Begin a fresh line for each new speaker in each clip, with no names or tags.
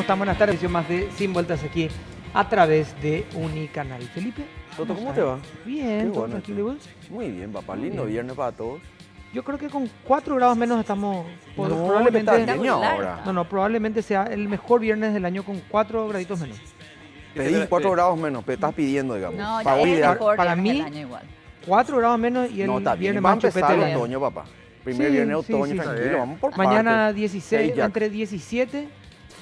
están? Buenas tardes. Edición más de Sin Vueltas aquí a través de Unicanal. Felipe.
Toto, ¿cómo te va?
Bien,
Qué
todo
bueno.
tranquilo. ¿Y vos?
Muy bien, papá.
Muy
Lindo
bien.
viernes para todos.
Yo creo que con 4 grados menos estamos...
Probablemente
probablemente,
está ahora.
no, probablemente sea el mejor viernes del año con 4 graditos menos.
Pedí 4 grados menos, pero estás pidiendo, digamos.
No,
para
ya es el
olvidar.
mejor
para
viernes
mí,
del año igual.
4 grados menos y el
No, está
viernes
bien. Va a
más chupete
empezar
del
el
año.
otoño, papá. Primer
Sí,
viernes de
sí,
otoño,
sí,
tranquilo.
sí.
Vamos por
Mañana
partes.
16,
Hey, Jack.
entre 17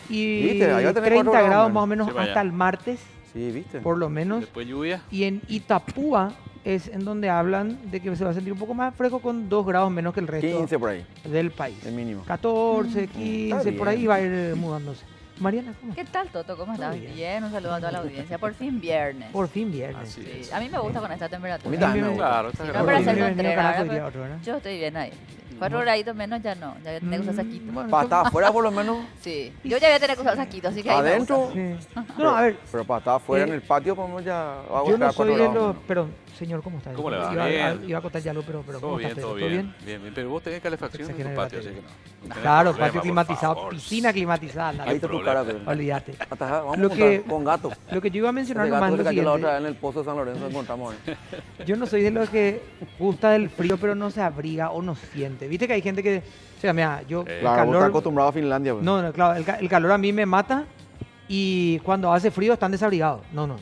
y
¿Viste? Ahí va a tener
30
4
grados
grados
más o menos
Sí, vaya.
hasta el martes,
Sí, ¿viste?
por lo menos.
Después lluvia.
Y en Itapúa es en donde hablan de que se va a sentir un poco más fresco con 2 grados menos que el resto
15 por ahí,
del país.
el mínimo.
14, 15, por ahí
bien.
va a ir mudándose. Mariana, ¿cómo?
¿Qué tal, Toto? ¿Cómo estás?
bien.
Bien, un saludo a toda la audiencia. Por fin viernes.
Por fin viernes.
Así
Sí,
es.
a mí me gusta con esta
A mí
temperatura.
también me gusta.
Claro, está
Sí,
grave.
no para
Porque
ser
viene venido
contrera,
carajo
ahora,
y día otro, ¿verdad?
Yo estoy bien ahí. 4 graditos menos ya no, ya tengo que usar saquito.
Bueno,
Para
yo-
estar afuera, por lo menos.
Sí, yo ya voy a tener que usar saquito, así que ahí me
Adentro.
gusta.
sí. No, a ver,
Pero para estar afuera
Eh,
en el patio, podemos ya
yo
aguantar
no soy
4
de
grados.
los...
menos.
Perdón, señor, ¿cómo está?
¿Cómo le va?
Iba,
Bien.
a contar ya lo, pero
Todo
¿cómo
bien,
está?
todo
¿Todo
bien.
bien?
Bien, bien. Pero vos tenés calefacción en
Exagera
tu
el
patio,
batero.
así que no. No tenés
Claro,
problema,
patio
por
climatizado,
favor.
piscina climatizada. al lado.
Ahí está tu cara, pero.
Olvídate.
Hasta vamos
Lo
a
que-
montar con gato.
Lo que yo iba a mencionar
Ese
nomás
gato
es
se
lo
cayó la otra
siguiente.
vez en el pozo de San Lorenzo, encontramos.
Yo no soy de los que gusta del frío, pero no se abriga o no siente. Viste que hay gente que... O sea, mira, yo... el
Claro, vos estás
calor...
acostumbrado a Finlandia, pues.
No, no, claro, el calor a mí me mata y cuando hace frío están desabrigados. No, no.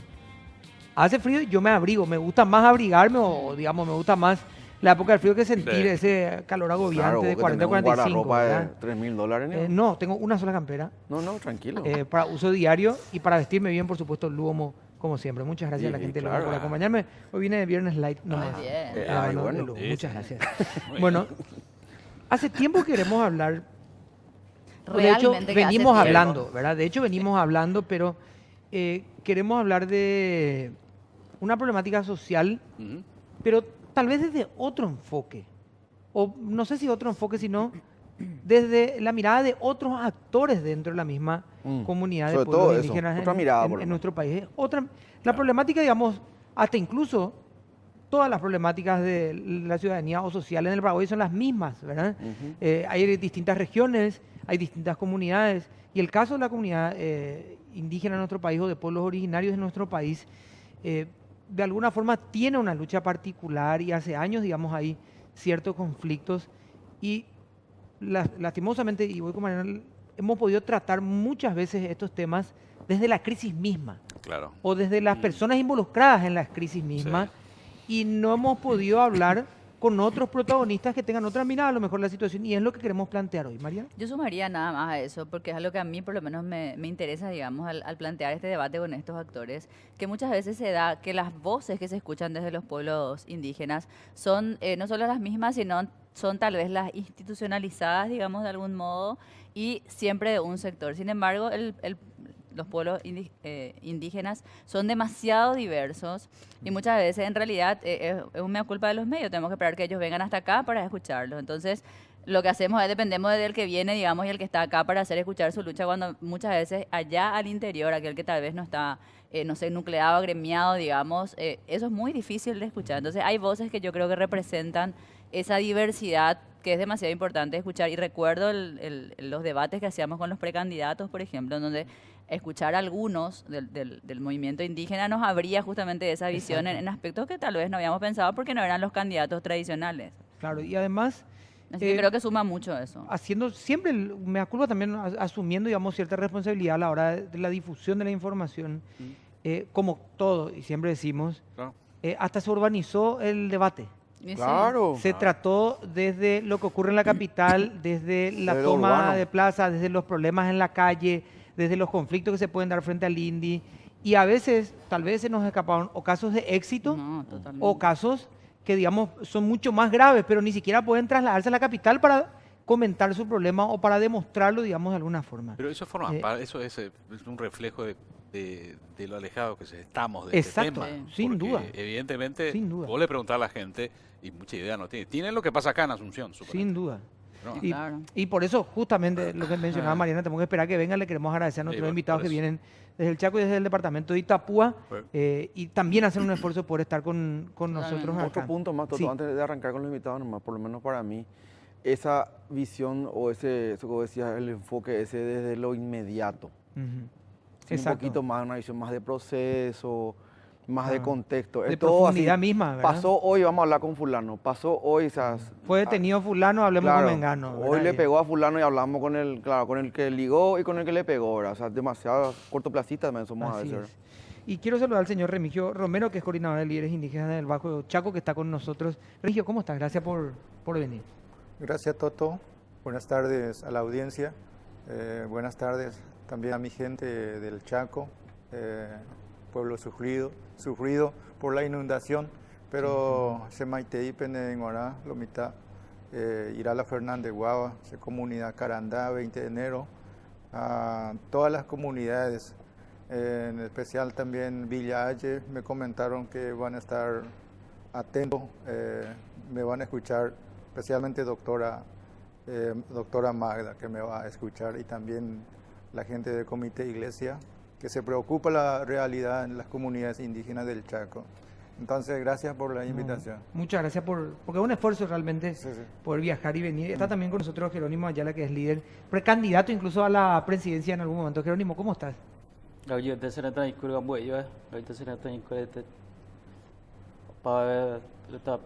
Hace frío y yo me abrigo. Me gusta más abrigarme o, digamos, me gusta más la época del frío que sentir
Sí.
ese calor agobiante
Claro, vos
de
que
40 a
tenés un
45.
guardarropa
¿verdad?
de $3.000, ¿no?
No, tengo una sola campera
No, no, tranquilo.
para uso diario y para vestirme bien, por supuesto, Luomo, como siempre. Muchas gracias
Sí,
a la gente de
claro.
Luomo por acompañarme. Hoy viene de Viernes Light nomás.
bien.
de la
Ay,
mano de
bueno.
Luomo.
Sí,
Muchas
sí.
gracias.
Muy
Bueno, hace tiempo queremos hablar. De hecho,
Realmente que hace
venimos
tiempo.
hablando, ¿verdad? De hecho, venimos hablando, pero queremos hablar de una problemática social,
Ujú.
pero tal vez desde otro enfoque. O no sé si otro enfoque, sino desde la mirada de otros actores dentro de la misma comunidad de
Sobre
pueblos
todo eso,
indígenas
otra mirada, por lo
en
menos.
nuestro país. La problemática, digamos, hasta incluso todas las problemáticas de la ciudadanía o social en el Paraguay son las mismas, ¿verdad? Hay distintas regiones, hay distintas comunidades, y el caso de la comunidad indígena en nuestro país o de pueblos originarios de nuestro país, de alguna forma tiene una lucha particular y hace años, digamos, hay ciertos conflictos y lastimosamente, y voy con Mariana, hemos podido tratar muchas veces estos temas desde la crisis misma
Claro.
o desde las personas involucradas en las crisis mismas y no hemos podido hablar con otros protagonistas que tengan otra mirada a lo mejor la situación y es lo que queremos plantear hoy, Mariana.
Yo sumaría nada más a eso, porque es algo que a mí por lo menos me interesa, digamos, al plantear este debate con estos actores, que muchas veces se da que las voces que se escuchan desde los pueblos indígenas son no solo las mismas, sino son tal vez las institucionalizadas, digamos, de algún modo, y siempre de un sector. Sin embargo, los pueblos indígenas son demasiado diversos y muchas veces en realidad es una culpa de los medios. Tenemos que esperar que ellos vengan hasta acá para escucharlos. Entonces, lo que hacemos es dependemos del que viene, digamos, y el que está acá para hacer escuchar su lucha, cuando muchas veces allá al interior, aquel que tal vez no está, no sé, nucleado, agremiado, digamos, eso es muy difícil de escuchar. Entonces, hay voces que yo creo que representan esa diversidad que es demasiado importante escuchar. Y recuerdo los debates que hacíamos con los precandidatos, por ejemplo, en donde escuchar a algunos del movimiento indígena nos abría justamente esa visión en aspectos que tal vez no habíamos pensado porque no eran los candidatos tradicionales.
Claro, y además
Así que creo que suma mucho eso.
haciendo siempre, me culpa también asumiendo, digamos, cierta responsabilidad a la hora de la difusión de la información, como todo, y siempre decimos,
Claro.
hasta se urbanizó el debate.
Y sí.
Claro.
Se trató desde lo que ocurre en la capital, desde la
Desde lo
toma
urbano.
de plaza, desde los problemas en la calle, desde los conflictos que se pueden dar frente al INDI. Y a veces, tal vez se nos escaparon o casos de éxito
No, totalmente.
o casos que, digamos, son mucho más graves, pero ni siquiera pueden trasladarse a la capital para comentar su problema o para demostrarlo, digamos, de alguna forma.
Pero eso forma eso es un reflejo de lo alejado que estamos de
Exacto,
este tema.
sin
Porque
duda.
Evidentemente,
Sin duda.
vos le preguntás a la gente y mucha idea no tiene. Tienen lo que pasa acá en Asunción,
Sin
suponete.
duda.
¿no?
Y,
Claro.
y por eso, justamente lo que mencionaba Mariana, tenemos que esperar que vengan. Le queremos agradecer a nuestros
bueno,
invitados
por
que
eso.
vienen desde el Chaco y desde el departamento de Itapúa
Bueno.
y también hacer un esfuerzo por estar con nosotros
Totalmente.
acá.
Otro punto más, Toto,
Sí.
antes de arrancar con los invitados nomás, por lo menos para mí, esa visión o eso que vos decías, el enfoque ese desde lo inmediato,
Ujú.
Un
Exacto.
poquito más, una visión más de proceso, más de
Ah,
contexto.
de
Es todo así.
profundidad misma, ¿verdad?
Pasó hoy, vamos a hablar con fulano. Pasó hoy, o sea,
Fue detenido fulano, hablemos con
claro,
Mengano.
hoy
¿verdad?
le pegó a fulano y hablamos con el, claro, con el que ligó y con el que le pegó, ¿verdad? O sea, demasiado cortoplacistas también somos a
Así
veces,
es. Y quiero saludar al señor Remigio Romero, que es coordinador de líderes indígenas del Bajo Chaco, que está con nosotros. Remigio, ¿cómo estás? Gracias por venir.
Gracias, Toto. Buenas tardes a la audiencia. Buenas tardes también a mi gente del Chaco, pueblo sufrido por la inundación, pero se maiteipen en Guará, Lomita, Irala Fernández Guava, se comunidad Carandá, 20 de enero, a todas las comunidades, en especial también Villa Aye, me comentaron que van a estar atentos, me van a escuchar, especialmente doctora Magda, que me va a escuchar, y también la gente del Comité Iglesia, que se preocupa la realidad en las comunidades indígenas del Chaco. Entonces, gracias por la invitación.
Muchas gracias porque es un esfuerzo realmente
Sí, sí.
poder viajar y venir. Está también con nosotros Jerónimo Ayala, que es líder, precandidato incluso a la presidencia en algún momento. Jerónimo, ¿cómo estás?
Oye, te será tan incurva buey, ahorita será tan incurva para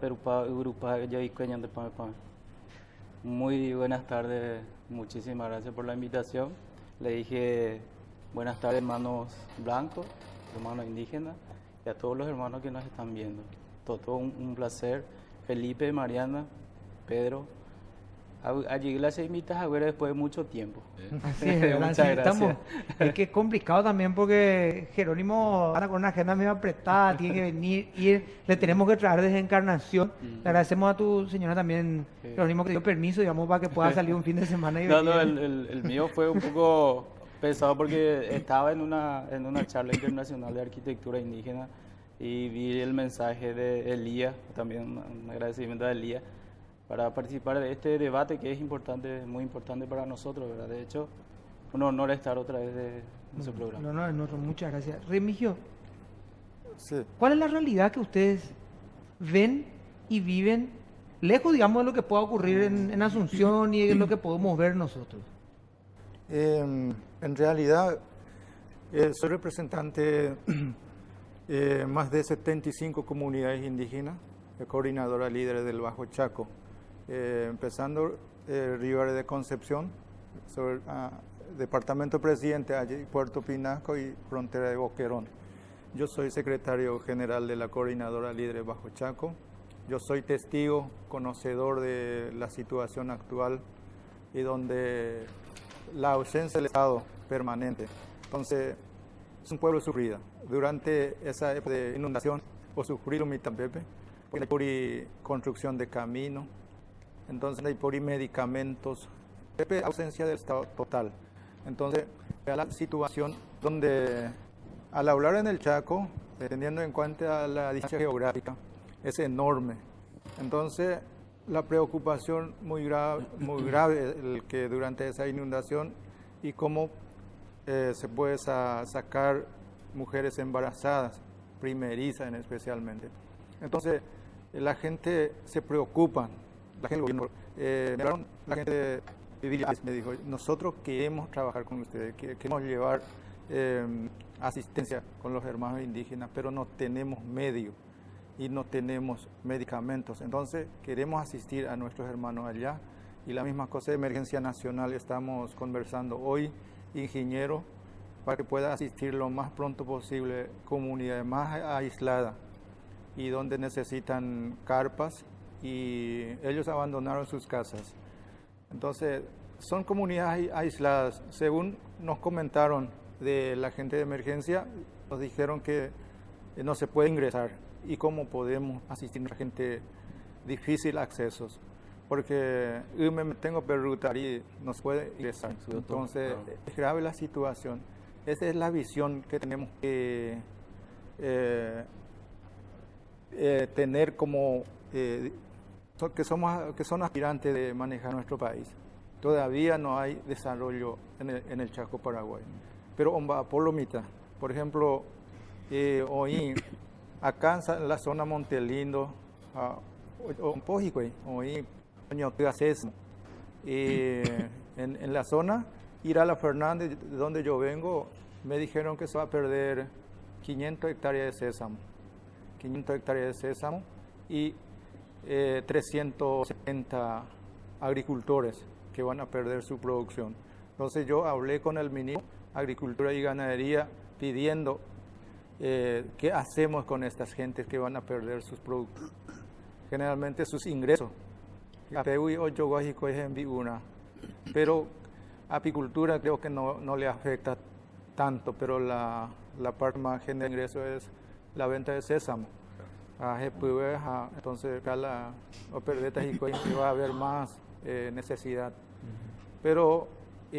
Perú, para Europa, yo y Cueñan de Pame. Muy buenas tardes, muchísimas gracias por la invitación. Le dije buenas tardes, hermanos blancos, hermanos indígenas, y a todos los hermanos que nos están viendo. Todo un placer. Felipe, Mariana, Pedro. Allí las invitas a ver después de mucho tiempo.
Así es, ¿verdad?
Muchas
Sí,
gracias.
es que es complicado también porque Jerónimo anda con una agenda medio apretada, tiene que venir, ir, le tenemos que traer desde Encarnación. Le agradecemos a tu señora también,
Sí.
Jerónimo, que dio permiso, digamos, para que pueda salir un fin de semana y
No,
venir.
el mío fue un poco pesado porque estaba en una charla internacional de arquitectura indígena y vi el mensaje de Elías, también un agradecimiento a Elías, para participar de este debate que es importante, muy importante para nosotros, ¿verdad? De hecho, un honor estar otra vez en su programa.
No, muchas gracias. Remigio,
Sí.
¿cuál es la realidad que ustedes ven y viven lejos, digamos, de lo que pueda ocurrir en Asunción y de lo que podemos ver nosotros?
En realidad, soy representante de más de 75 comunidades indígenas, coordinadora líder del Bajo Chaco, empezando Rivera de Concepción, Departamento Presidente, allí, Puerto Pinasco y frontera de Boquerón. Yo soy secretario general de la coordinadora líder del Bajo Chaco. Yo soy testigo, conocedor de la situación actual y donde la ausencia del Estado permanente. Entonces, es un pueblo sufrido. Durante esa época de inundación, o sufrir un mitampepe, porque hay por construcción de camino, entonces hay por medicamentos, ausencia del Estado total. Entonces, la situación donde, al hablar en el Chaco, teniendo en cuenta la distancia geográfica, es enorme. Entonces, la preocupación muy grave el que durante esa inundación y cómo se puede sacar mujeres embarazadas, primerizas especialmente. Entonces, la gente se preocupa, la gente de Villa me dijo, nosotros queremos trabajar con ustedes, queremos llevar asistencia con los hermanos indígenas, pero no tenemos medios y no tenemos medicamentos. Entonces, queremos asistir a nuestros hermanos allá. Y la misma cosa de Emergencia Nacional, estamos conversando hoy, ingeniero, para que pueda asistir lo más pronto posible comunidades más aisladas y donde necesitan carpas y ellos abandonaron sus casas. Entonces, son comunidades aisladas. Según nos comentaron de la gente de emergencia, nos dijeron que no se puede ingresar y cómo podemos asistir a gente difícil accesos. Porque me tengo perrutar y no se puede ingresar. Entonces, es grave la situación. Esa es la visión que tenemos que tener como que son aspirantes de manejar nuestro país. Todavía no hay desarrollo en el Chaco Paraguay. Pero por lo mitad. Por ejemplo, hoy acá en la zona Montelindo, hoy en la zona Irala Fernández, de donde yo vengo, me dijeron que se va a perder 500 hectáreas de sésamo. 500 hectáreas de sésamo y 370 agricultores que van a perder su producción. Entonces yo hablé con el ministro de Agricultura y Ganadería pidiendo qué hacemos con estas gentes que van a perder sus productos, generalmente sus ingresos. Pero apicultura creo que no le afecta tanto, pero la parte más de ingreso es la venta de sésamo. Entonces acá va a haber más necesidad. Pero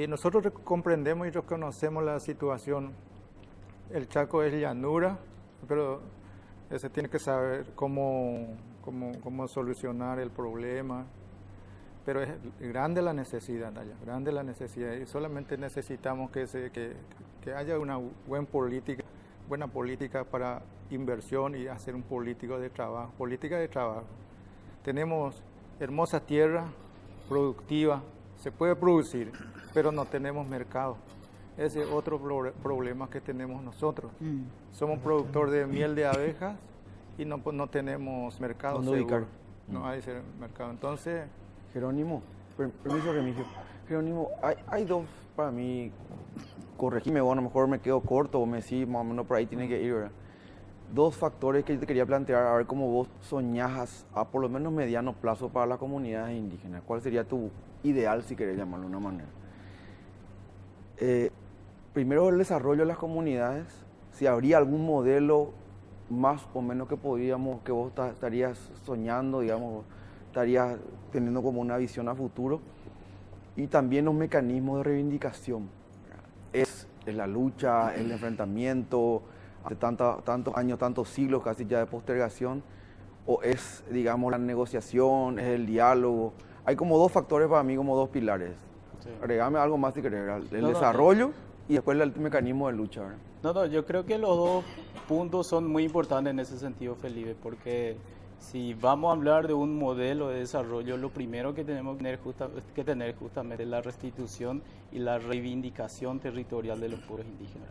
nosotros comprendemos y reconocemos la situación. El Chaco es llanura, pero se tiene que saber cómo solucionar el problema. Pero es grande la necesidad allá, grande la necesidad. Y solamente necesitamos que haya una buena política para inversión y hacer un política de trabajo. Tenemos hermosa tierra productiva, se puede producir, pero no tenemos mercado. Ese es otro problema que tenemos nosotros. Somos productores de miel de abejas y no tenemos mercado
¿Dónde
seguro.
ubicar?
No hay ese mercado. Entonces,
Jerónimo, permiso Remigio. Jerónimo, hay dos para mí, corregime vos, a lo mejor me quedo corto o me decís más o menos por ahí tiene que ir, ¿verdad? Dos factores que yo te quería plantear, a ver cómo vos soñás a por lo menos mediano plazo para las comunidades indígenas. ¿Cuál sería tu ideal, si querés llamarlo de una manera? Primero, el desarrollo de las comunidades, si habría algún modelo más o menos que vos estarías soñando, digamos, estarías teniendo como una visión a futuro, y también los mecanismos de reivindicación. Es la lucha, el enfrentamiento, hace tantos años, tantos siglos casi ya de postergación, o es, digamos, la negociación, es el diálogo. Hay como dos factores para mí, como dos pilares.
Sí.
Agregame algo más si querés, ¿verdad? El
No,
desarrollo y después el mecanismo de lucha, ¿verdad?
No, yo creo que los dos puntos son muy importantes en ese sentido, Felipe, porque si vamos a hablar de un modelo de desarrollo, lo primero que tenemos que tener justamente es la restitución y la reivindicación territorial de los pueblos indígenas.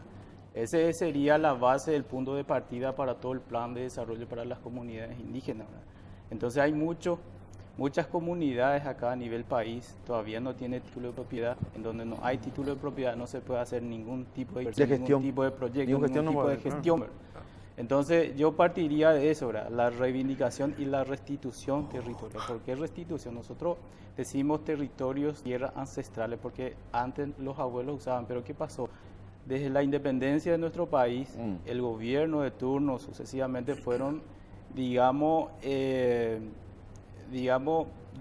Ese sería la base del punto de partida para todo el plan de desarrollo para las comunidades indígenas, ¿verdad? Entonces hay muchas comunidades acá a nivel país todavía no tienen título de propiedad. En donde no hay título de propiedad no se puede hacer ningún tipo de inversión,
gestión.
ningún tipo de proyecto,
Ningún
ningún tipo de gestión. ¿Verdad? Entonces yo partiría de eso, ¿verdad? La reivindicación y la restitución territorial. ¿Por qué restitución? Nosotros decimos territorios, tierras ancestrales, porque antes los abuelos usaban, pero ¿qué pasó? Desde la independencia de nuestro país, el gobierno de turno sucesivamente fueron, digamos,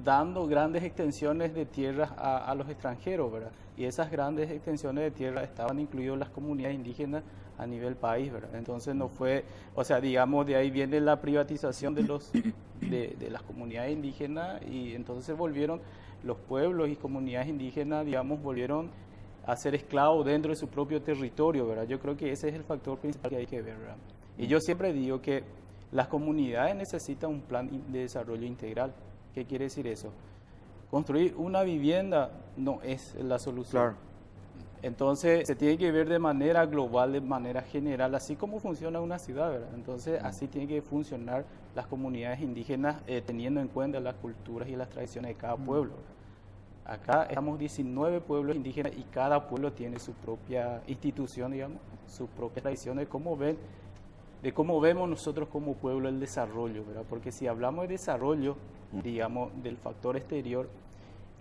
dando grandes extensiones de tierras a los extranjeros, ¿verdad? Y esas grandes extensiones de tierra estaban incluidas las comunidades indígenas a nivel país, ¿verdad? Entonces no fue, o sea, digamos, de ahí viene la privatización de las comunidades indígenas, y entonces volvieron los pueblos y comunidades indígenas, digamos, volvieron a ser esclavos dentro de su propio territorio, ¿verdad? Yo creo que ese es el factor principal que hay que ver, ¿verdad? Y yo siempre digo que las comunidades necesitan un plan de desarrollo integral. ¿Qué quiere decir eso? Construir una vivienda no es la solución.
Claro.
Entonces se tiene que ver de manera global, de manera general, así como funciona una ciudad, ¿verdad? Entonces así tienen que funcionar las comunidades indígenas teniendo en cuenta las culturas y las tradiciones de cada pueblo, ¿verdad? Acá estamos 19 pueblos indígenas y cada pueblo tiene su propia institución, digamos, sus propias tradiciones de cómo vemos nosotros como pueblo el desarrollo, ¿verdad? Porque si hablamos de desarrollo, digamos, del factor exterior,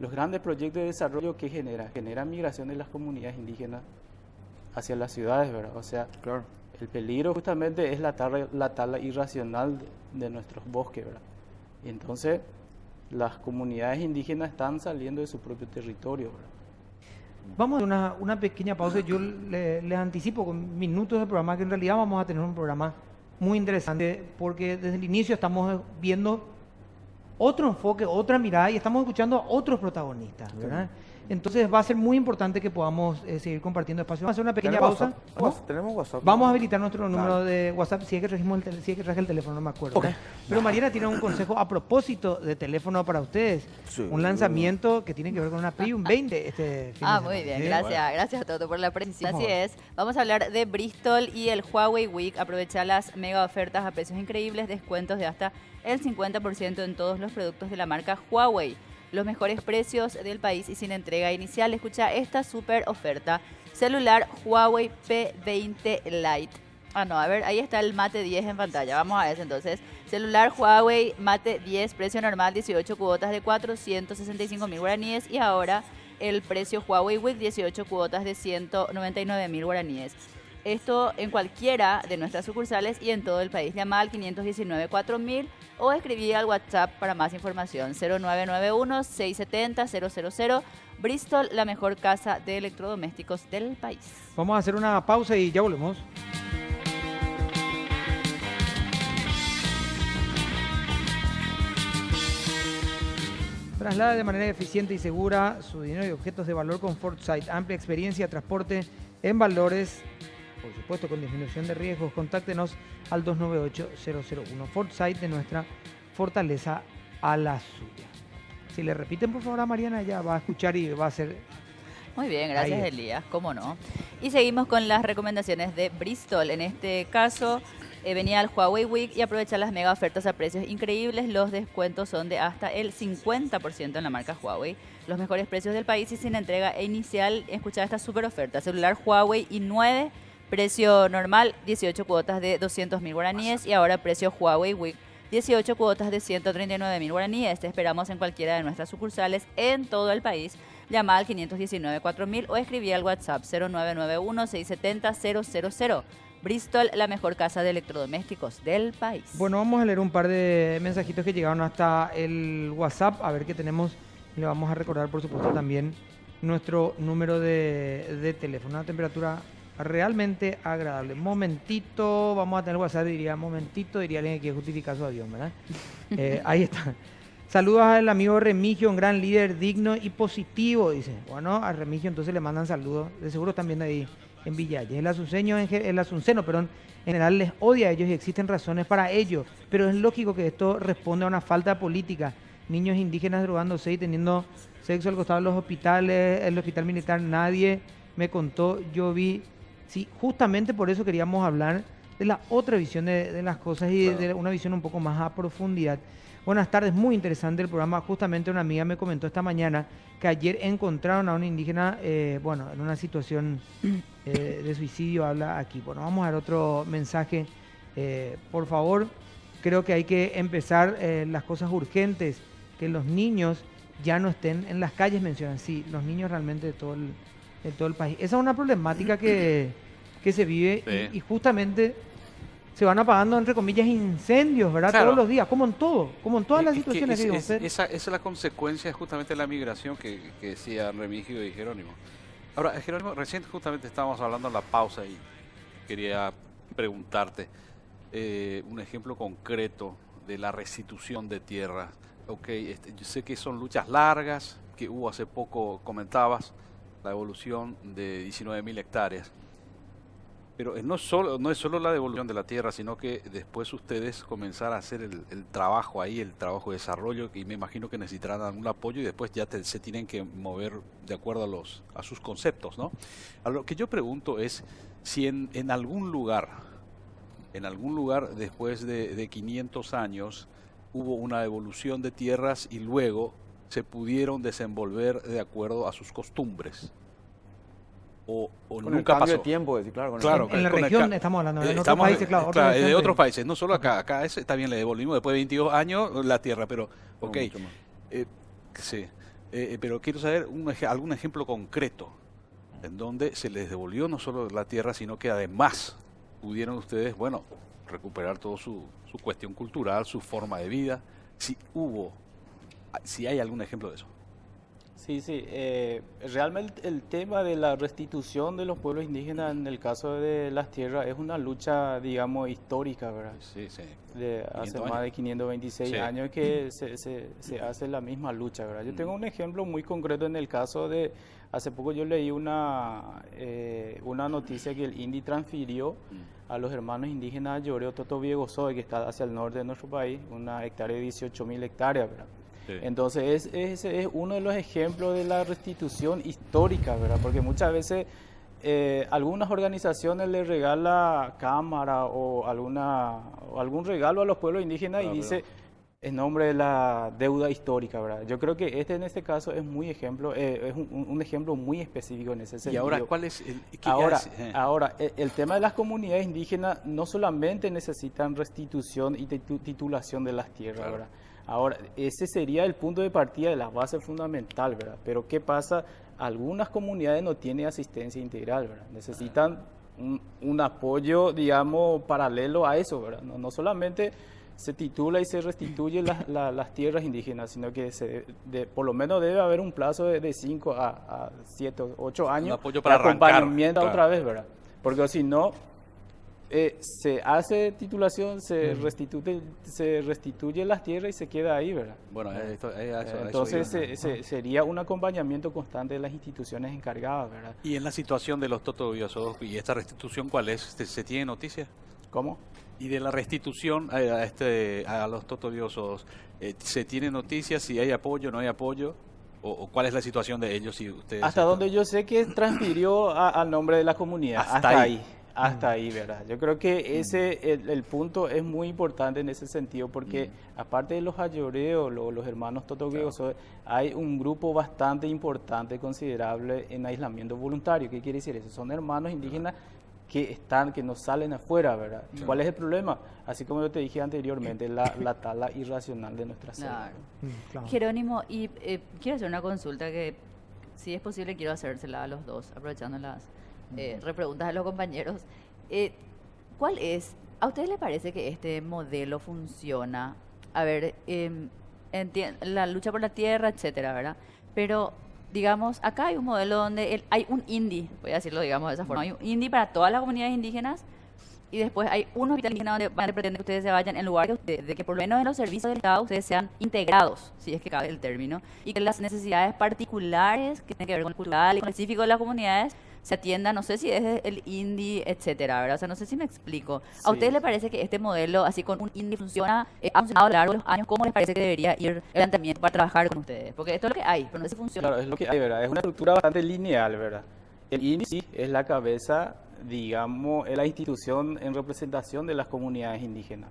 los grandes proyectos de desarrollo que generan migración de las comunidades indígenas hacia las ciudades, ¿verdad? O sea,
Claro.
el peligro justamente es la tala irracional de nuestros bosques, ¿verdad? Y entonces las comunidades indígenas están saliendo de su propio territorio, ¿verdad?
Vamos a una pequeña pausa. Yo les anticipo con minutos de programa que en realidad vamos a tener un programa muy interesante, porque desde el inicio estamos viendo otro enfoque, otra mirada, y estamos escuchando a otros protagonistas, ¿verdad? Entonces va a ser muy importante que podamos seguir compartiendo espacio. Vamos a hacer una pequeña
¿Tenemos
pausa.
WhatsApp?
¿Vamos?
Tenemos WhatsApp.
Vamos a habilitar nuestro número
Dale.
de WhatsApp, si es que si es que traje el teléfono, no me acuerdo.
Ok.
Pero Mariana tiene un consejo a propósito de teléfono para ustedes.
Sí.
Un lanzamiento que tiene que ver con una Prium 20 este fin de
Muy
semana.
bien,
¿Sí?
gracias. Gracias a Toto por la precisión.
Por
Así
favor.
es. Vamos a hablar de Bristol y el Huawei Week. Aprovecha las mega ofertas a precios increíbles, descuentos de hasta el 50% en todos los productos de la marca Huawei. Los mejores precios del país y sin entrega inicial. Escucha esta super oferta. Celular Huawei P20 Lite. A ver, ahí está el Mate 10 en pantalla. Vamos a eso entonces. Celular Huawei Mate 10, precio normal 18 cuotas de 465.000 guaraníes. Y ahora el precio Huawei Week 18 cuotas de 199.000 guaraníes. Esto en cualquiera de nuestras sucursales y en todo el país. Llama al 519-4000 o escribí al WhatsApp para más información. 0991-670-000. Bristol, la mejor casa de electrodomésticos del país.
Vamos a hacer una pausa y ya volvemos. Traslada de manera eficiente y segura su dinero y objetos de valor con Foresight. Amplia experiencia, transporte en valores, por supuesto con disminución de riesgos. Contáctenos al 298-001. Foresight, de nuestra fortaleza a la suya. Si le repiten por favor a Mariana, ya va a escuchar y va a hacer...
Muy bien, gracias
Ahí.
Elías, cómo no. Y seguimos con las recomendaciones de Bristol. En este caso, venía al Huawei Week y aprovecha las mega ofertas a precios increíbles. Los descuentos son de hasta el 50% en la marca Huawei. Los mejores precios del país y sin entrega inicial. Escuchar esta super oferta. Celular Huawei i9, precio normal 18 cuotas de 200.000 guaraníes y ahora precio Huawei Week 18 cuotas de 139.000 guaraníes. Te esperamos en cualquiera de nuestras sucursales en todo el país. Llama al 519-4000 o escribí al WhatsApp 0991-670-000. Bristol, la mejor casa de electrodomésticos del país.
Bueno, vamos a leer un par de mensajitos que llegaron hasta el WhatsApp, a ver qué tenemos. Le vamos a recordar, por supuesto, también nuestro número de teléfono. Una temperatura realmente agradable. Momentito, vamos a tener WhatsApp, diría alguien que quiere justificar su avión, ¿verdad? Ahí está. Saludos al amigo Remigio, un gran líder, digno y positivo, dice. Bueno, a Remigio entonces le mandan saludos. De seguro también ahí en Villalles. El asunceno, en general les odia a ellos y existen razones para ello. Pero es lógico que esto responde a una falta política. Niños indígenas drogándose y teniendo sexo al costado de los hospitales, el hospital militar, nadie me contó, yo vi. Sí, justamente por eso queríamos hablar de la otra visión de las cosas y de una visión un poco más a profundidad. Buenas tardes, muy interesante el programa. Justamente una amiga me comentó esta mañana que ayer encontraron a un indígena, en una situación de suicidio, habla aquí. Bueno, vamos a ver otro mensaje. Por favor, creo que hay que empezar las cosas urgentes, que los niños ya no estén en las calles, mencionan. Sí, los niños realmente de todo el país. Esa es una problemática que se vive
Sí.
y justamente se van apagando, entre comillas, incendios, ¿verdad?
Claro.
Todos los días, como en todo, como en todas las
Es que
situaciones que vivimos.
esa es la consecuencia justamente de la migración que decía Remigio y Jerónimo. Ahora, Jerónimo, recién justamente estábamos hablando en la pausa y quería preguntarte un ejemplo concreto de la restitución de tierras. Ok, yo sé que son luchas largas, que hubo hace poco, comentabas, la devolución de 19.000 hectáreas. Pero no es solo la devolución de la tierra, sino que después ustedes comenzar a hacer el trabajo ahí, el trabajo de desarrollo, y me imagino que necesitarán algún apoyo y después ya se tienen que mover de acuerdo a sus conceptos, ¿no? A lo que yo pregunto es si en algún lugar después de 500 años hubo una devolución de tierras y luego se pudieron desenvolver de acuerdo a sus costumbres. O
Con
nunca
el cambio
pasó.
de tiempo, claro. Con el
Claro,
En la
con el
región
ca-
estamos hablando, en otros
estamos-
países, claro.
claro,
otras
de otros
regiones.
países, no solo acá. Acá está bien, le devolvimos después de 22 años la tierra, pero,
No,
ok.
mucho más.
Sí, pero quiero saber algún ejemplo concreto en donde se les devolvió no solo la tierra, sino que además pudieron ustedes, bueno, recuperar toda su cuestión cultural, su forma de vida. Si hay algún ejemplo de eso.
Sí, sí. Realmente el tema de la restitución de los pueblos indígenas en el caso de las tierras es una lucha, digamos, histórica, ¿verdad?
Sí, sí.
De hace
500
más
años.
de 526
Sí.
años que se hace la misma lucha, ¿verdad? Yo tengo un ejemplo muy concreto en el caso de, hace poco yo leí una noticia que el INDI transfirió a los hermanos indígenas Lloreo Toto Viegozoe, que está hacia el norte de nuestro país, una hectárea de 18.000 hectáreas, ¿verdad?
Sí.
Entonces, ese es uno de los ejemplos de la restitución histórica, ¿verdad? Porque muchas veces algunas organizaciones le regala cámara o algún regalo a los pueblos indígenas y dice en nombre de la deuda histórica, ¿verdad? Yo creo que en este caso es muy ejemplo, es un ejemplo muy específico en ese
Y
sentido.
ahora, ¿cuál es el qué
Ahora,
hace?
el tema de las comunidades indígenas no solamente necesitan restitución y titulación de las tierras,
Claro.
¿verdad? Ahora, ese sería el punto de partida de la base fundamental, ¿verdad? Pero ¿qué pasa? Algunas comunidades no tienen asistencia integral, ¿verdad? Necesitan un apoyo, digamos, paralelo a eso, ¿verdad? No solamente se titula y se restituye las tierras indígenas, sino que por lo menos debe haber un plazo de 5 a 7, 8 años
apoyo
de
para arrancar,
acompañamiento
claro.
otra vez, ¿verdad? Porque si no, se hace titulación, se restituye las tierras y se queda ahí, ¿verdad?
Bueno, a eso
Entonces
iba.
sería un acompañamiento constante de las instituciones encargadas, ¿verdad?
Y en la situación de los totoviosos y esta restitución, ¿cuál es? ¿Se tiene noticia?
¿Cómo?
Y de la restitución a los totoviosos, ¿se tiene noticia si hay apoyo, no hay apoyo? ¿O cuál es la situación de ellos? Si ustedes
Hasta donde yo sé que transfirió al nombre de la comunidad.
Hasta ahí.
Hasta ahí, ¿verdad? Yo creo que el punto es muy importante en ese sentido porque aparte de los ayoreos, los hermanos totogueos, hay un grupo bastante importante, considerable en aislamiento voluntario. ¿Qué quiere decir eso? Son hermanos indígenas que no salen afuera, ¿verdad? ¿Cuál es el problema? Así como yo te dije anteriormente, la tala irracional de nuestra selva.
Claro.
Claro.
Jerónimo, y quiero hacer una consulta que, si es posible, quiero hacérsela a los dos, aprovechando las repreguntas de los compañeros. ¿Cuál es? ¿A ustedes les parece que este modelo funciona? A ver, la lucha por la tierra, etcétera, ¿verdad? Pero, digamos, acá hay un modelo donde hay un INDI, voy a decirlo, digamos, de esa forma. Hay un INDI para todas las comunidades indígenas y después hay un hospital indígena donde van a pretender que ustedes se vayan en lugar de que por lo menos en los servicios del Estado ustedes sean integrados, si es que cabe el término, y que las necesidades particulares que tienen que ver con el cultural y con el específico de las comunidades se atiendan, no sé si es el INDI, etcétera, ¿verdad? O sea, no sé si me explico. ¿A
Sí.
ustedes les parece que este modelo, así con un INDI, funciona, ha funcionado a lo largo de los años? ¿Cómo les parece que debería ir el planteamiento para trabajar con ustedes? Porque esto es lo que hay, pero no sé si funciona.
Claro, es lo que hay, ¿verdad? Es una estructura bastante lineal, ¿verdad? El INDI sí es la cabeza, digamos, es la institución en representación de las comunidades indígenas.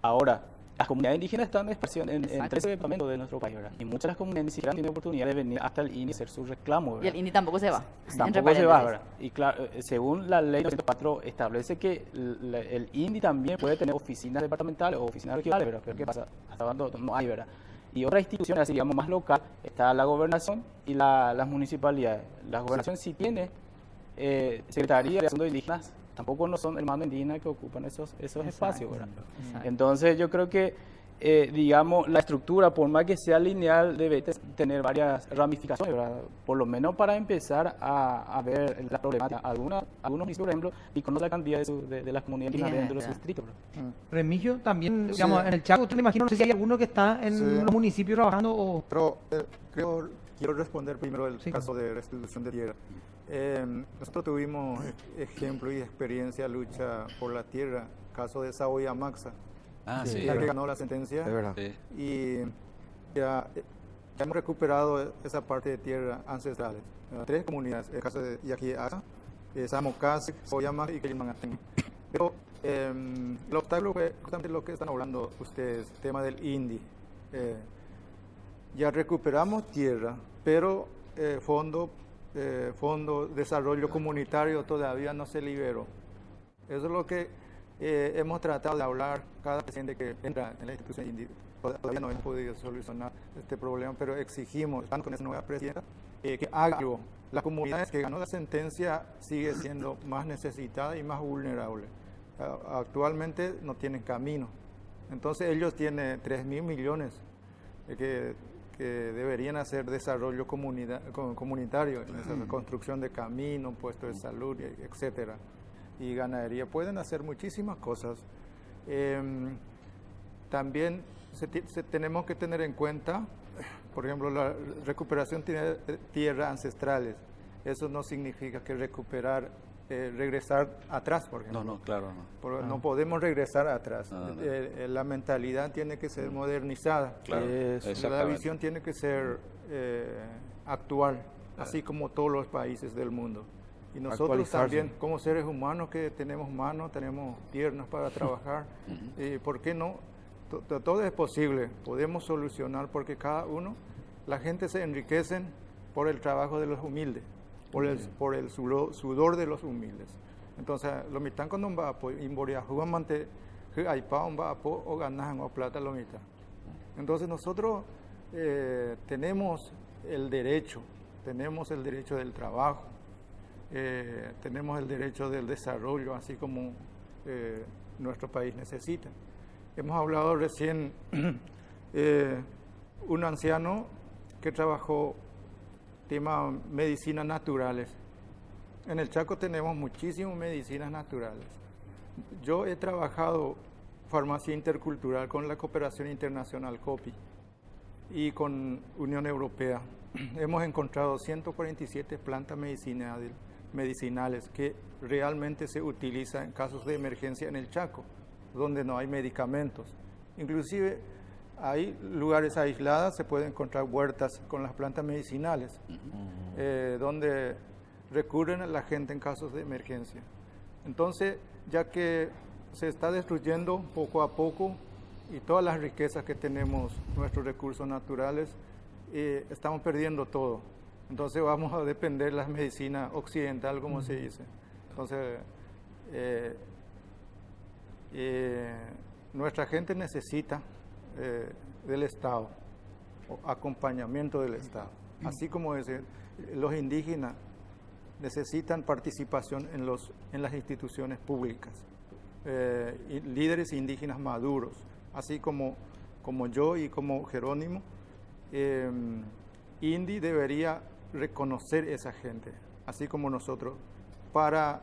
Ahora, las comunidades indígenas están en
Exacto.
13 departamentos de nuestro país, ¿verdad? Y muchas de las comunidades ni siquiera tienen oportunidad de venir hasta el INDI a hacer su reclamo,
Y
¿verdad?
el INDI tampoco se va. entre
Tampoco se va,
paréntesis.
¿verdad? Y claro, según la ley 904 establece que el INDI también puede tener oficinas departamentales o oficinas regionales, ¿verdad? Pero ¿qué pasa? Hasta cuando no hay, ¿verdad? Y otras instituciones, así digamos, más local, está la gobernación y las municipalidades. La gobernación sí tiene Secretaría de Asuntos Indígenas, tampoco no son hermanos indígenas que ocupan esos espacios, ¿verdad?
Exacto.
Entonces yo creo que, digamos, la estructura, por más que sea lineal, debe tener varias ramificaciones, ¿verdad? Por lo menos para empezar a ver la problemática. Algunos municipios, por ejemplo, y conoce la cantidad de las comunidades indígenas dentro de su distrito, ¿verdad?
Remigio, también, digamos, en el Chaco, tú me imagino, no sé si hay alguno que está en
Sí.
los municipios trabajando o...
Pero quiero responder primero el
Sí.
caso de restitución de tierra. Nosotros tuvimos ejemplo y experiencia lucha por la tierra, caso de Saoya Maxa,
Ah, sí.
la que ganó la sentencia.
Es verdad.
Sí.
Y ya hemos recuperado esa parte de tierra ancestrales. 3 comunidades, el caso de Yaqui Asa, Samocas, Soyama y Quilimanatén. Pero el obstáculo fue justamente lo que están hablando ustedes, tema del INDI. Ya recuperamos tierra, pero fondo desarrollo comunitario todavía no se liberó. Eso es lo que hemos tratado de hablar cada presidente que entra en la institución INDI. Todavía no hemos podido solucionar este problema, pero exigimos, tanto con esa nueva presidenta, que haga algo. Las comunidades que ganó la sentencia sigue siendo más necesitada y más vulnerable. Actualmente no tienen camino. Entonces ellos tienen 3.000 millones que que deberían hacer desarrollo comunitario, en esa construcción de caminos, puestos de salud, etcétera, y ganadería. Pueden hacer muchísimas cosas. También tenemos que tener en cuenta, por ejemplo, la recuperación de tierras ancestrales. Eso no significa que regresar atrás, por ejemplo.
No, claro, no.
No podemos regresar atrás. La mentalidad tiene que ser modernizada.
Claro,
La
exactamente.
visión tiene que ser actual, así como todos los países del mundo. Y nosotros
Actualizarse.
también, como seres humanos que tenemos manos, tenemos piernas para trabajar, ¿por qué no? Todo es posible, podemos solucionar porque cada uno, la gente se enriquecen por el trabajo de los humildes, por el sudor de los humildes. Entonces, lo mitad cuando va a inboria jugamente hay pa va a o ganas o plata lo mitad. Entonces nosotros tenemos el derecho del trabajo, tenemos el derecho del desarrollo, así como nuestro país necesita. Hemos hablado recién un anciano que trabajó tema medicinas naturales. En el Chaco tenemos muchísimas medicinas naturales. Yo he trabajado farmacia intercultural con la Cooperación Internacional COPI y con Unión Europea. Hemos encontrado 147 plantas medicinales que realmente se utilizan en casos de emergencia en el Chaco, donde no hay medicamentos. Inclusive hay lugares aislados, se pueden encontrar huertas con las plantas medicinales, donde recurren a la gente en casos de emergencia. Entonces, ya que se está destruyendo poco a poco y todas las riquezas que tenemos, nuestros recursos naturales, estamos perdiendo todo. Entonces vamos a depender de la medicina occidental, como se dice. Entonces, nuestra gente necesita del Estado, acompañamiento del Estado. Así como los indígenas necesitan participación en las instituciones públicas, líderes indígenas maduros, así como yo y como Jerónimo. INDI debería reconocer esa gente, así como nosotros, para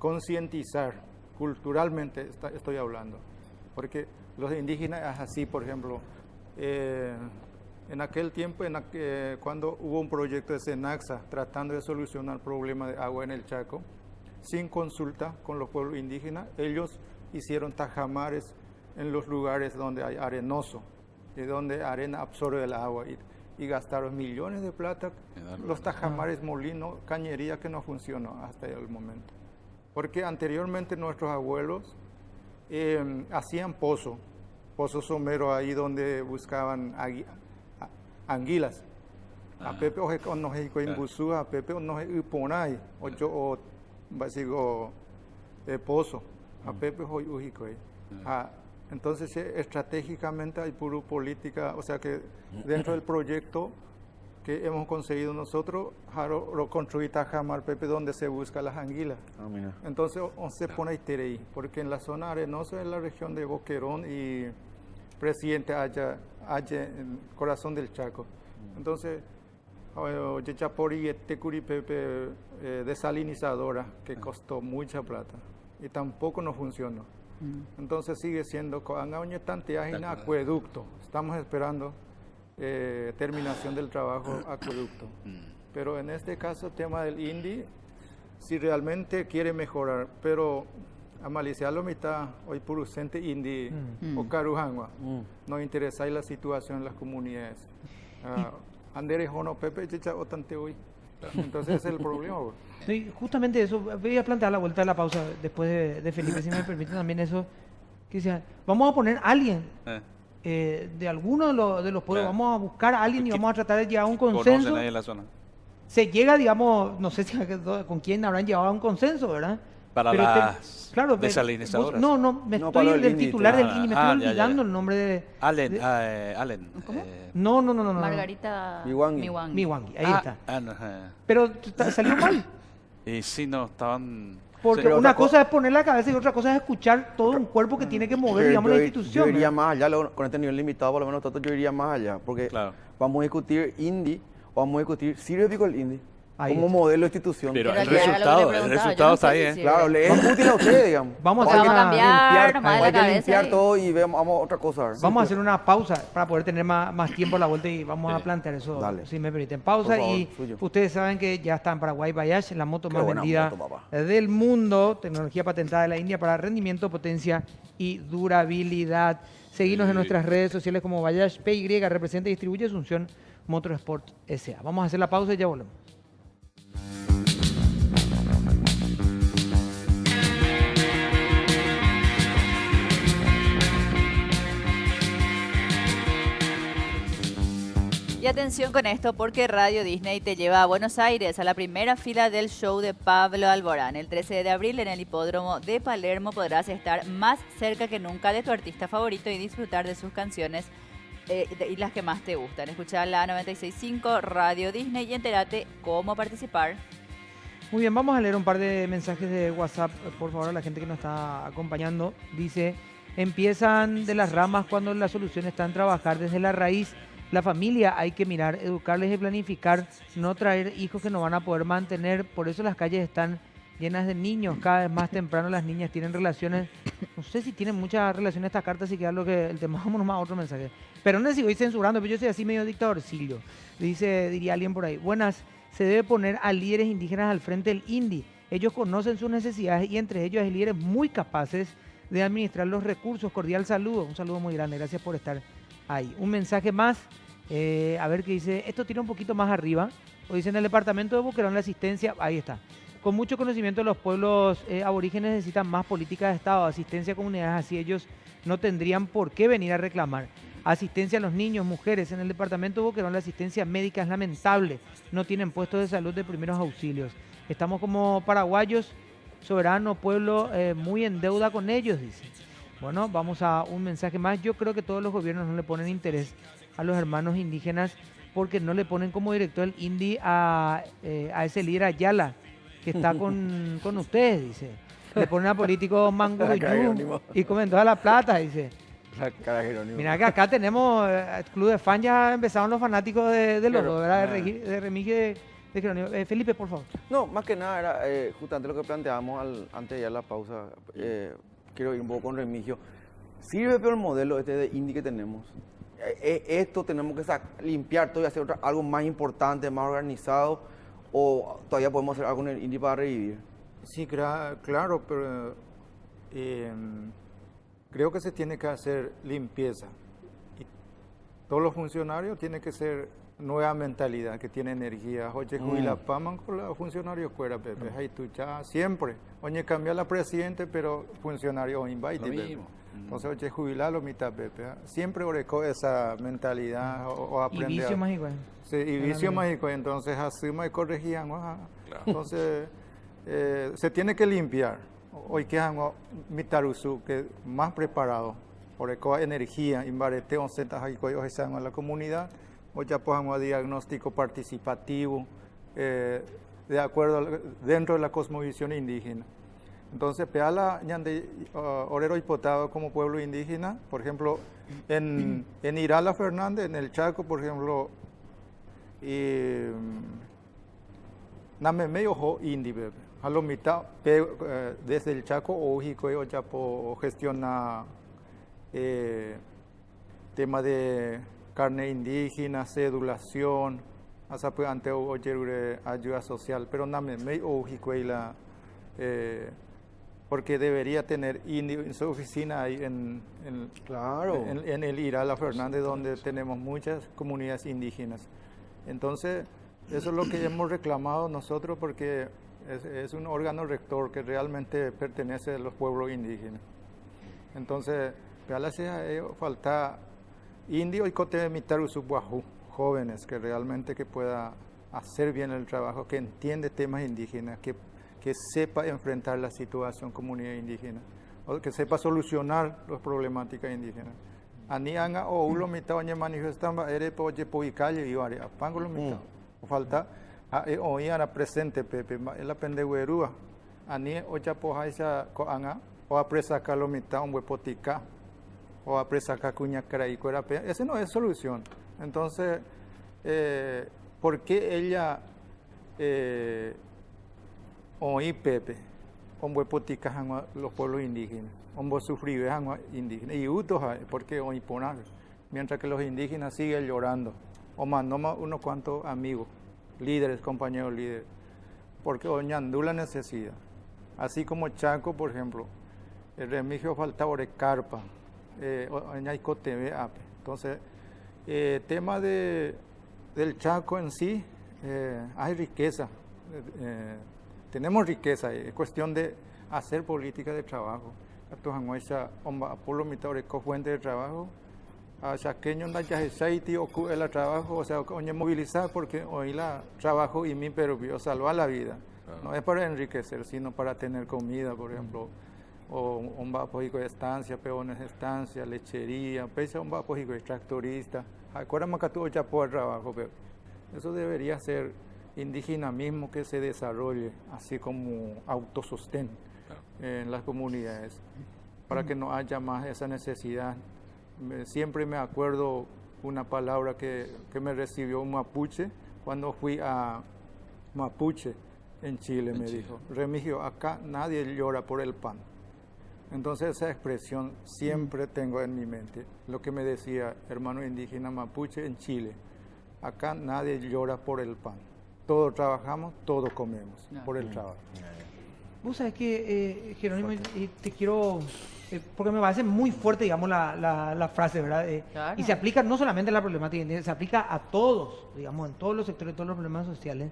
concientizar culturalmente, estoy hablando, porque los indígenas es así, por ejemplo, en aquel tiempo, cuando hubo un proyecto de SENAXA tratando de solucionar el problema de agua en el Chaco, sin consulta con los pueblos indígenas, ellos hicieron tajamares en los lugares donde hay arenoso, y donde arena absorbe el agua, y gastaron millones de plata, los tajamares, molinos, cañería que no funcionó hasta el momento. Porque anteriormente nuestros abuelos hacían pozos someros ahí donde buscaban anguilas. A Pepe oje nos imbusú, a Pepe nos iponai, o básico pozo, a Pepe hoy ujicoy. Entonces, estratégicamente hay pura política, o sea que dentro del proyecto que hemos conseguido nosotros, lo construir Tajamar Pepe donde se busca las anguilas. Entonces, se pone ahí, porque en la zona arenosa, en la región de Boquerón y Presidente Haya, en el corazón del Chaco. Entonces, Yechapori y Tecuri Pepe desalinizadora, que costó mucha plata y tampoco no funcionó. Entonces sigue siendo acueducto. Estamos esperando terminación del trabajo acueducto. Pero en este caso, el tema del INDI, si realmente quiere mejorar, pero a Malicia lo mitad hoy por usente INDI o Carujangua, nos interesa la situación en las comunidades. Andere Jono Pepe Chicha o Tante hoy. Entonces ese es el problema.
Sí, justamente eso, voy a plantear la vuelta de la pausa después de Felipe, si me permite también eso, que sea, vamos a poner a alguien de alguno de los pueblos, vamos a buscar a alguien y vamos a tratar de llegar a un consenso.
Ahí en la zona.
Se llega, digamos, no sé si con quién habrán llegado a un consenso, ¿verdad?
Para
pero
las
claro,
desalinizadoras.
Me
No,
estoy
para el
del
INDI,
titular del
claro.
INDI, me estoy
Ya,
olvidando
ya.
el nombre de...
Allen.
¿Cómo?
No.
Margarita
Miwangi.
Miwangi, ahí está.
No,
Pero salió mal.
y sí, no, estaban
Porque
Pero
una
otra
cosa es poner la cabeza y otra cosa es escuchar todo un cuerpo que tiene que mover,
Pero
digamos, la
yo
institución.
iría
¿verdad?
más allá, con este nivel limitado, por lo menos yo iría más allá, porque
Claro.
vamos a discutir indie, o vamos a discutir ¿sirve pico el indie?
Ahí
Como
está.
modelo de institución.
Pero
Pero
el
ya era lo que le
resultado
preguntaba, yo no
está
sé
ahí,
si
¿eh?
sirve.
Claro, le es útil a ustedes, digamos.
Vamos a
O
hacer
sea,
una,
cambiar nomás de
Hay
la
que
cabeza
limpiar
y-
todo y vamos a otra cosa. ¿verdad?
vamos a hacer una pausa para poder tener más tiempo a la vuelta y vamos a
Sí.
plantear eso,
Dale.
si me permiten. Pausa
Por favor,
y
suyo.
ustedes saben que ya está en Paraguay Bayash, la moto
Qué
más
buena
vendida
moto, papá.
del mundo, tecnología patentada de la India para rendimiento, potencia y durabilidad. Seguimos en nuestras redes sociales como Bayash PY, representa y distribuye Asunción Motorsport S.A. Vamos a hacer la pausa y ya volvemos.
Y atención con esto porque Radio Disney te lleva a Buenos Aires a la primera fila del show de Pablo Alborán. El 13 de abril en el hipódromo de Palermo podrás estar más cerca que nunca de tu artista favorito y disfrutar de sus canciones y las que más te gustan. Escucha la 96.5 Radio Disney y entérate cómo participar.
Muy bien, vamos a leer un par de mensajes de WhatsApp, por favor, a la gente que nos está acompañando. Dice, empiezan de las ramas cuando la solución está en trabajar desde la raíz. La familia hay que mirar, educarles y planificar, no traer hijos que no van a poder mantener. Por eso las calles están llenas de niños. Cada vez más temprano las niñas tienen relaciones. No sé si tienen muchas relaciones estas cartas, así que es lo que el tema, vámonos más a otro mensaje. Pero no sé si voy censurando, pero yo soy así medio dictadorcillo. Diría alguien por ahí. Buenas, se debe poner a líderes indígenas al frente del INDI. Ellos conocen sus necesidades y entre ellos hay líderes muy capaces de administrar los recursos. Cordial saludo, un saludo muy grande, gracias por estar ahí. Un mensaje más, a ver qué dice, esto tira un poquito más arriba, o dice en el departamento de Boquerón la asistencia, ahí está. Con mucho conocimiento de los pueblos aborígenes necesitan más políticas de Estado, asistencia a comunidades, así ellos no tendrían por qué venir a reclamar. Asistencia a los niños, mujeres, en el departamento de Boquerón la asistencia médica es lamentable, no tienen puestos de salud de primeros auxilios. Estamos como paraguayos, soberano, pueblo, muy en deuda con ellos, dice. Bueno, vamos a un mensaje más. Yo creo que todos los gobiernos no le ponen interés a los hermanos indígenas porque no le ponen como director el INDI a ese líder Ayala, que está con ustedes, dice. Le ponen a políticos manguruyú y comen toda la plata, dice.
La cara de Jerónimo.
Mira que acá tenemos club de fan, ya empezaron los fanáticos de los
Claro.
dos, ¿verdad? De Remigio y de Jerónimo. Felipe, por favor.
No, más que nada era justamente lo que planteábamos antes de ya la pausa. Quiero ir un poco con Remigio. ¿Sirve peor el modelo este de indie que tenemos? ¿Esto tenemos que limpiar todo y hacer algo más importante, más organizado? ¿O todavía podemos hacer algo en el indie para revivir?
Sí, claro, pero creo que se tiene que hacer limpieza. Y todos los funcionarios tienen que ser nueva mentalidad, que tiene energía. Oye, juila paman con los funcionarios fuera, Pepe. Ahí tú ya siempre. Oye, cambia la presidente, pero funcionario invite,
Lo
Pepe.
mismo.
Entonces, oye, jubilarlo mitad, Pepe. Siempre oreco esa mentalidad o
Y
aprender.
vicio más igual.
Sí, y vicio mágico, entonces así me corregían.
Claro.
Entonces, se tiene que limpiar. Hoy quedan mitarusu, que más preparado, por energía, imbarete, on setas ahí que están en la comunidad, hoy ya podemos diagnóstico participativo, de acuerdo, dentro de la cosmovisión indígena. Entonces, peala ñande orero hipotado como pueblo indígena, por ejemplo, en Irala Fernández, en el Chaco, por ejemplo, Nameme ojo indi bebe. A lo mitad desde el Chaco ojico yo ya po gestiona tema de carne indígena, cedulación, hasta pues ante oye ayuda social, pero nameme ojico la porque debería tener indio en su oficina ahí
Claro.
en el Irala Fernández, donde tenemos muchas comunidades indígenas. Entonces, eso es lo que hemos reclamado nosotros porque es un órgano rector que realmente pertenece a los pueblos indígenas. Entonces, falta indio y cote mitaru subwahu, jóvenes que realmente que pueda hacer bien el trabajo, que entiende temas indígenas, que sepa enfrentar la situación comunidad indígena, o que sepa solucionar las problemáticas indígenas. Ani anga o ulo mitad oñe manifestamba ere po oye po calle y varia pango lo mitad. Falta oía presente Pepe la pendeguerúa ani ochapojaisa koanga o apresaka lo mitad un huepotica o apresaka cuña caray cuerape. Ese no es solución. Entonces, ¿por qué ella oí Pepe con huepotica los pueblos indígenas? Hombo sufrido indígenas y utos porque oí ponar, mientras que los indígenas siguen llorando o mandamos unos cuantos amigos, líderes, compañeros líderes, porque oñandú la necesidad. Así como Chaco, por ejemplo, el remigio faltaba de carpa, oñaicoteve ape. Entonces, tema del Chaco en sí, hay riqueza, tenemos riqueza, es cuestión de hacer política de trabajo. Atujanguesa, omba apolo mitad fuente de trabajo, a chaqueño na yajesaiti o el trabajo, o sea, oye movilizar porque hoy la trabajo y mi pero salvar la vida. No es para enriquecer, sino para tener comida, por ejemplo, o un vapojico de estancia, peones de estancia, lechería, pese a un vapojico de tractorista. Acuérdame que tú ya por trabajo, pero eso debería ser indígena mismo que se desarrolle, así como autosostén en las comunidades, para que no haya más esa necesidad. Siempre me acuerdo una palabra que me recibió un mapuche cuando fui a Mapuche en Chile, me dijo, Remigio, acá nadie llora por el pan. Entonces esa expresión siempre tengo en mi mente, lo que me decía hermano indígena mapuche en Chile, acá nadie llora por el pan, todos trabajamos, todos comemos por el trabajo.
Vos sabés que, Jerónimo, y te quiero, porque me parece muy fuerte, digamos, la frase, ¿verdad?
Claro.
Y se aplica no solamente a la problemática indígena, se aplica a todos, digamos, en todos los sectores, todos los problemas sociales.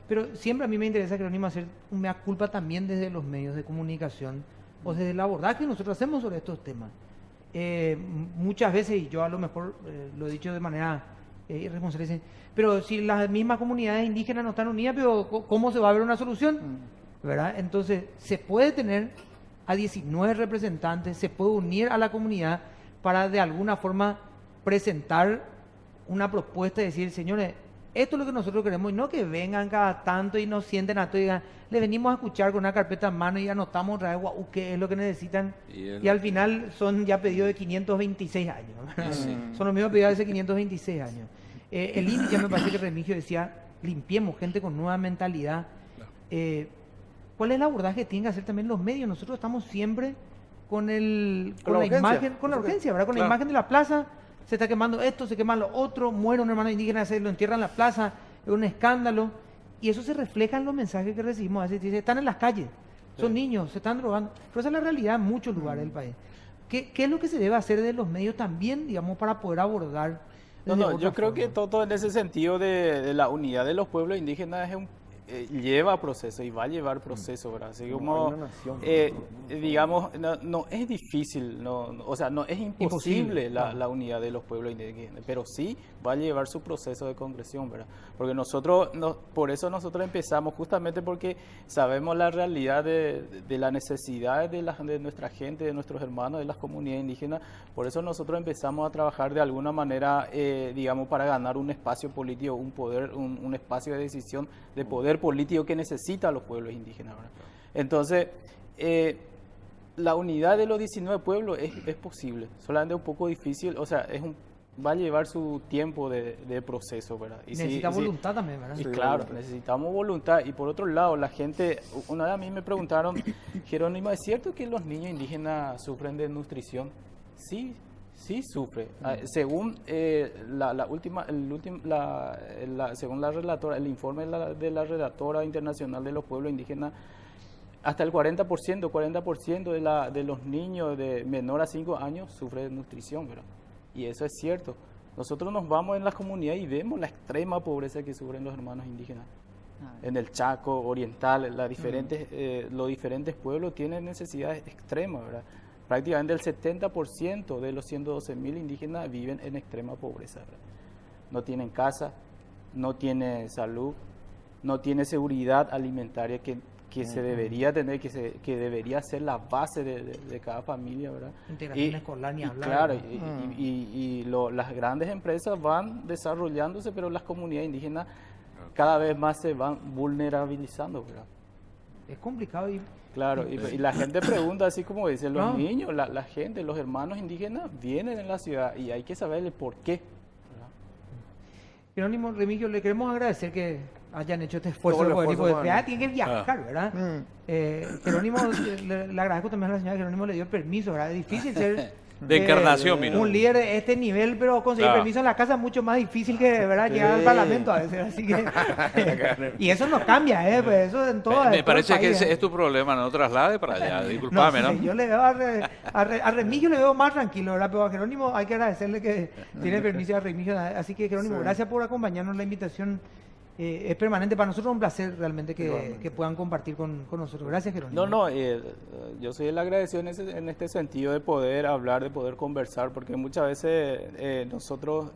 Pero siempre a mí me interesa, Jerónimo, hacer un mea culpa también desde los medios de comunicación o desde el abordaje que nosotros hacemos sobre estos temas. Muchas veces, y yo a lo mejor lo he dicho de manera irresponsable, pero si las mismas comunidades indígenas no están unidas, pero ¿cómo se va a ver una solución? ¿Verdad? Entonces, se puede tener a 19 representantes, se puede unir a la comunidad para de alguna forma presentar una propuesta y decir, señores, esto es lo que nosotros queremos, y no que vengan cada tanto y nos sienten a todos y digan, le venimos a escuchar con una carpeta en mano y anotamos otra vez, qué es lo que necesitan, y al final son ya pedidos de 526 años, son los mismos pedidos de hace 526 años. El INDI ya me parece que Remigio decía, limpiemos gente con nueva mentalidad. ¿Cuál es el abordaje que tienen que hacer también los medios? Nosotros estamos siempre con la imagen, con la urgencia, ¿verdad? Con la imagen de la plaza, se está quemando esto, se quema lo otro, muere un hermano indígena, se lo entierran en la plaza, es un escándalo, y eso se refleja en los mensajes que recibimos. Así dice, están en las calles, son niños, se están drogando, pero esa es la realidad en muchos lugares del país. ¿Qué es lo que se debe hacer de los medios también, digamos, para poder abordar?
Yo creo que todo en ese sentido de la unidad de los pueblos indígenas es lleva proceso y va a llevar proceso, ¿verdad? Así como, digamos, no es difícil, o sea, no es imposible la unidad de los pueblos indígenas, pero sí va a llevar su proceso de concreción, ¿verdad? Porque por eso nosotros empezamos, justamente porque sabemos la realidad de la necesidad de nuestra gente, de nuestros hermanos, de las comunidades indígenas, por eso nosotros empezamos a trabajar de alguna manera, digamos, para ganar un espacio político, un poder, un espacio de decisión, de poder político que necesitan los pueblos indígenas, ¿verdad? Entonces, la unidad de los 19 pueblos es posible, solamente un poco difícil, o sea, va a llevar su tiempo de proceso, ¿verdad? Y
necesita voluntad también, ¿verdad?
Y claro, necesitamos voluntad. Y por otro lado, la gente, una vez a mí me preguntaron, Jerónimo, ¿es cierto que los niños indígenas sufren de nutrición? Sí sufre. Según según la relatora, el informe de la relatora internacional de los pueblos indígenas, hasta el 40% de los niños de menor a 5 años sufren de nutrición, ¿verdad? Y eso es cierto. Nosotros nos vamos en las comunidades y vemos la extrema pobreza que sufren los hermanos indígenas. En el Chaco oriental, los diferentes pueblos tienen necesidades extremas, ¿verdad? Prácticamente el 70% de los 112.000 indígenas viven en extrema pobreza, ¿verdad? No tienen casa, no tienen salud, no tienen seguridad alimentaria que se debería tener, que debería ser la base de cada familia, ¿verdad?
Integración escolar, ni hablar.
Claro, las grandes empresas van desarrollándose, pero las comunidades indígenas cada vez más se van vulnerabilizando, ¿verdad?
Es complicado y
Claro, y la gente pregunta así como dicen, los
No.
niños, la gente, los hermanos indígenas vienen en la ciudad y hay que saber el por qué.
Jerónimo, Remigio, le queremos agradecer que hayan hecho este esfuerzo
Todo el
de poder,
esfuerzo,
porque
mano.
tiene que viajar, ¿verdad? Jerónimo, le agradezco también a la señora Jerónimo le dio el permiso, ¿verdad? Es difícil ser
De Encarnación, vino.
un líder de este nivel, pero conseguir
Claro.
permiso en la casa es mucho más difícil que, ¿verdad? Llegar al Parlamento a veces, así que... y eso no cambia, pues eso en todo
Me
todo
parece
el
que
país,
ese es tu problema, no traslade para allá.
No,
Disculpame, ¿no?
sí, yo le veo a Remigio le veo más tranquilo, ¿verdad? Pero a Jerónimo hay que agradecerle que tiene permiso a Remigio. Así que Jerónimo, gracias por acompañarnos. La invitación es permanente. Para nosotros es un placer realmente que puedan compartir con nosotros. Gracias, Jerónimo.
No, yo soy el agradecido en este sentido de poder hablar, de poder conversar, porque muchas veces nosotros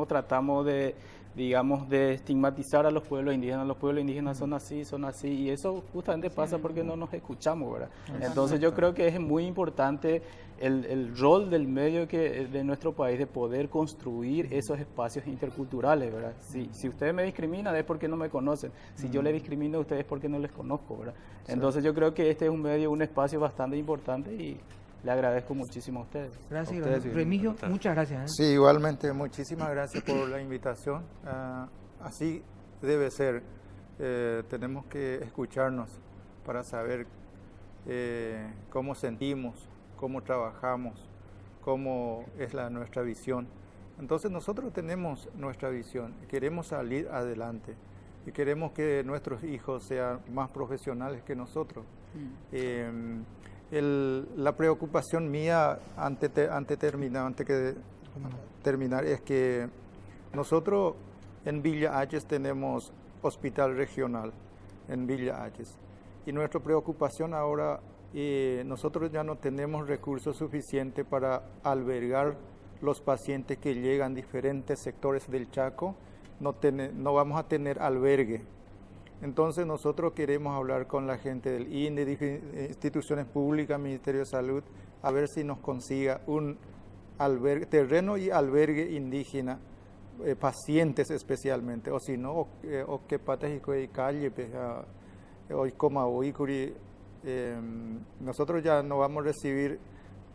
tratamos de, digamos, de estigmatizar a los pueblos indígenas. Los pueblos indígenas son así, y eso justamente pasa porque no nos escuchamos, ¿verdad? Entonces yo creo que es muy importante el rol del medio de nuestro país de poder construir esos espacios interculturales, ¿verdad? Si ustedes me discriminan es porque no me conocen, si yo les discrimino a ustedes es porque no les conozco, ¿verdad? Entonces yo creo que este es un medio, un espacio bastante importante y le agradezco muchísimo a ustedes.
Gracias,
A ustedes,
Jerónimo. Remigio, muchas gracias.
Sí, igualmente, muchísimas gracias por la invitación. Así debe ser. Tenemos que escucharnos para saber cómo sentimos, cómo trabajamos, cómo es nuestra visión. Entonces nosotros tenemos nuestra visión, queremos salir adelante y queremos que nuestros hijos sean más profesionales que nosotros. La preocupación mía antes que terminar es que nosotros en Villa Ayes tenemos hospital regional en Villa Ayes y nuestra preocupación ahora nosotros ya no tenemos recursos suficientes para albergar los pacientes que llegan a diferentes sectores del Chaco, no vamos a tener albergue. Entonces nosotros queremos hablar con la gente del INDE, instituciones públicas, Ministerio de Salud, a ver si nos consiga un terreno y albergue indígena, pacientes especialmente, o si no, o que patas y calle, hoy como hoy, nosotros ya no vamos a recibir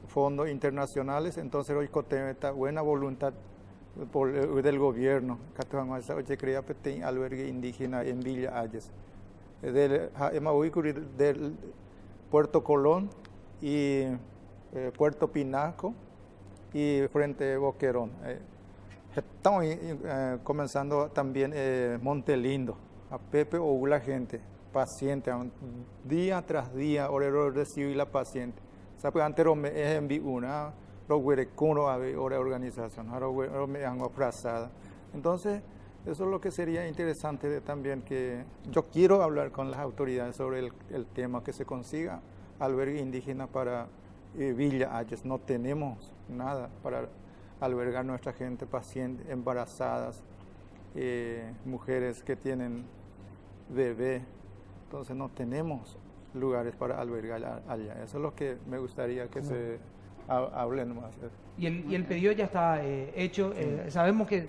fondos internacionales, entonces hoy esta buena voluntad del gobierno, que crea albergue indígena en Villa Ayes, del Puerto Colón y Puerto Pinasco y frente Boquerón. Estamos comenzando también Montelindo, a Pepe o la gente, paciente, día tras día, ahora recibir la paciente. Sabe, antes me envié una, los huerecunos había hora organización, ahora me han ofrecido. Entonces, eso es lo que sería interesante también, que yo quiero hablar con las autoridades sobre el tema, que se consiga albergue indígena para Villa Ayes. No tenemos nada para albergar nuestra gente, pacientes, embarazadas, mujeres que tienen bebé, entonces no tenemos lugares para albergar allá. Eso es lo que me gustaría que se hablen más.
Y el pedido ya está hecho. Sabemos que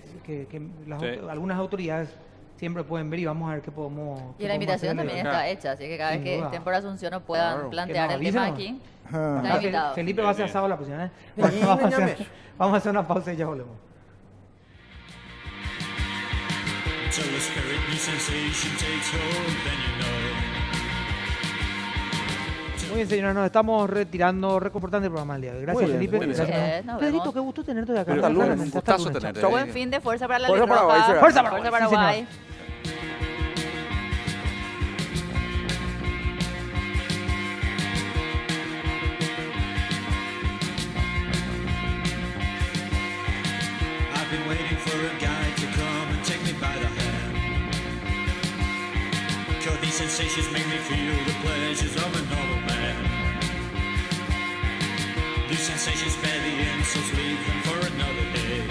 algunas autoridades siempre pueden ver y vamos a ver qué podemos.
Y la invitación también está hecha, así que cada vez
Sin
que
duda.
estén por Asunción o puedan
Claro.
plantear
Que
el
nos
tema
avisen,
aquí,
Ah,
están invitados.
Felipe va a ser
Bien,
asado la próxima, ¿eh?
Sí,
Vamos a hacer una pausa y ya volvemos.
Till the spirit new sensation takes hold, then you know.
Muy bien, señores, nos estamos retirando, reconfortando el programa del día de hoy. Gracias,
Muy bien,
Felipe.
muy bien.
Gracias.
Nos
Pedrito,
vemos.
qué gusto tenerte de acá.
Hasta lunes,
Realmente,
un
hasta
gustazo
lunes.
tenerte.
Chao.
Buen fin de fuerza para la
Fuerza
Ley
Paraguay,
Roja.
será.
Fuerza Paraguay,
Fuerza
sí, señor.
Paraguay.
I've been waiting for a guide to come and take me by the hand. Cause these sensations make me feel the pleasures of a normal man. These sensations spare the end, so leave them for another day.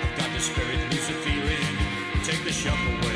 I've got the spirit, lose the feeling, take the shock away.